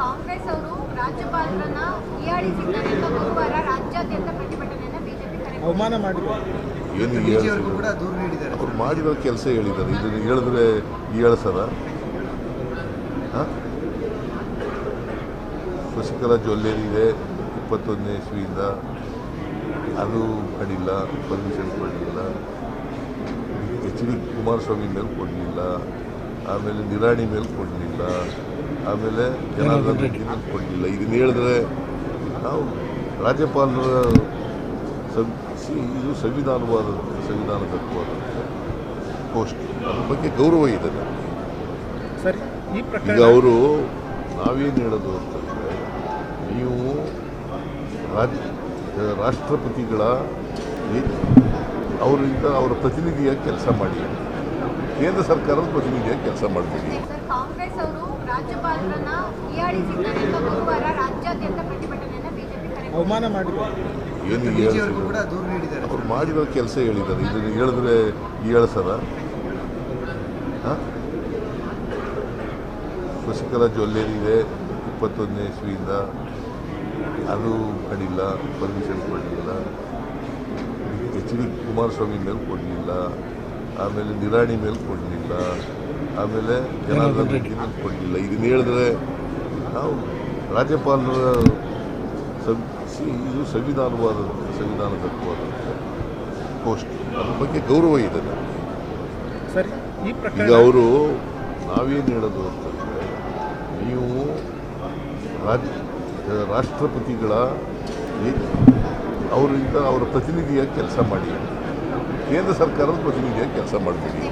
ಕಾಂಗ್ರೆಸ್ ಅವರು ರಾಜ್ಯಪಾಲರನ್ನ ಹೀಯಾಳಿಸಿದ್ದರಿಂದ ಗುರುವಾರ ರಾಜ್ಯಾದ್ಯಂತ ಪ್ರತಿಭಟನೆಯನ್ನು ಬಿಜೆಪಿ ಕರೆ ಅವಮಾನ ಮಾಡಿದ್ರು. ಏನು ಕೂಡ ದೂರು ನೀಡಿದ್ದಾರೆ. ಅವ್ರು ಮಾಡಿರೋ ಕೆಲಸ ಹೇಳಿದ್ದಾರೆ. ಇದನ್ನು ಹೇಳಿದ್ರೆ ಹೀಯಾಳಿಸದ ಶಶಿಕಲಾ ಜೊಲ್ಲೇರಿದೆ 21ನೇ ಇಸ್ವಿಯಿಂದ, ಅದು ಮಾಡಿಲ್ಲ, ಪರ್ಮಿಷನ್ ಕೊಡಲಿಲ್ಲ. ಎಚ್ ಡಿ ಕುಮಾರಸ್ವಾಮಿ ಮೇಲೆ ಕೊಡಲಿಲ್ಲ, ಆಮೇಲೆ ನಿರಾಣಿ ಮೇಲೆ ಕೊಡಲಿಲ್ಲ, ಆಮೇಲೆ ಜನಾರ್ದನ್ ರೆಡ್ಡಿ ಮೇಲೆ ಕೊಡಲಿಲ್ಲ. ಇದನ್ನು ಹೇಳಿದ್ರೆ ನಾವು ರಾಜ್ಯಪಾಲರ ಇದು ಸಂವಿಧಾನದತ್ವವಾದ ಪೋಸ್ಟ್, ಅದ್ರ ಬಗ್ಗೆ ಗೌರವ ಇದೆ ನನಗೆ. ಸರಿ, ಈ ಪ್ರಕರಣ ಈಗ ಅವರು ನಾವೇನು ಹೇಳೋದು ಅಂತಂದರೆ, ನೀವು ರಾಷ್ಟ್ರಪತಿಗಳ ಅವರಿಂದ ಅವರ ಪ್ರತಿನಿಧಿಯಾಗಿ ಕೆಲಸ ಮಾಡಿ, ಕೇಂದ್ರ ಸರ್ಕಾರದ ಪ್ರತಿನಿಧಿಯಾಗಿ ಕೆಲಸ ಮಾಡಬೇಡಿ. ಸರ್, ಕಾಂಗ್ರೆಸ್ ಅವರು ರಾಜ್ಯಪಾಲರನ್ನ ಹೀಯಾಳಿಸಿದ್ದರಿಂದ ಗುರುವಾರ ರಾಜ್ಯಾದ್ಯಂತ ಪ್ರತಿಭಟನೆಯನ್ನು ಬಿಜೆಪಿ ಕರೆ ಅವಮಾನ ಮಾಡಿದ್ರು. ಏನು ಕೂಡ ದೂರು ನೀಡಿದ್ದಾರೆ. ಅವ್ರು ಮಾಡಿರೋ ಕೆಲಸ ಹೇಳಿದ್ದಾರೆ. ಇದನ್ನು ಹೇಳಿದ್ರೆ ಹೀಯಾಳಿಸದ ಶಶಿಕಲಾ ಜೊಲ್ಲೇರಿದೆ 21ನೇ ಇಸ್ವಿಯಿಂದ, ಅದು ಮಾಡಿಲ್ಲ, ಪರ್ಮಿಷನ್ ಕೊಡಲಿಲ್ಲ. ಎಚ್ ಡಿ ಕುಮಾರಸ್ವಾಮಿ ಮೇಲೆ ಕೊಡಲಿಲ್ಲ, ಆಮೇಲೆ ನಿರಾಣಿ ಮೇಲೆ ಕೊಡಲಿಲ್ಲ, ಆಮೇಲೆ ಜನಾರ್ದನ್ ರೆಡ್ಡಿ ಮೇಲೆ ಕೊಡಲಿಲ್ಲ. ಇದನ್ನು ಹೇಳಿದ್ರೆ ನಾವು ರಾಜ್ಯಪಾಲರ ಇದು ಸಂವಿಧಾನದತ್ವವಾದ ಪೋಸ್ಟ್, ಅದ್ರ ಬಗ್ಗೆ ಗೌರವ ಇದೆ ನನಗೆ. ಸರಿ, ಈ ಪ್ರಕರಣ ಈಗ ಅವರು ನಾವೇನು ಹೇಳೋದು ಅಂತಂದರೆ, ನೀವು ರಾಷ್ಟ್ರಪತಿಗಳ ಅವರಿಂದ ಅವರ ಪ್ರತಿನಿಧಿಯಾಗಿ ಕೆಲಸ ಮಾಡಿ, ಕೇಂದ್ರ ಸರ್ಕಾರದ ಪ್ರತಿನಿಧಿಯಾಗಿ ಕೆಲಸ ಮಾಡಬೇಡಿ.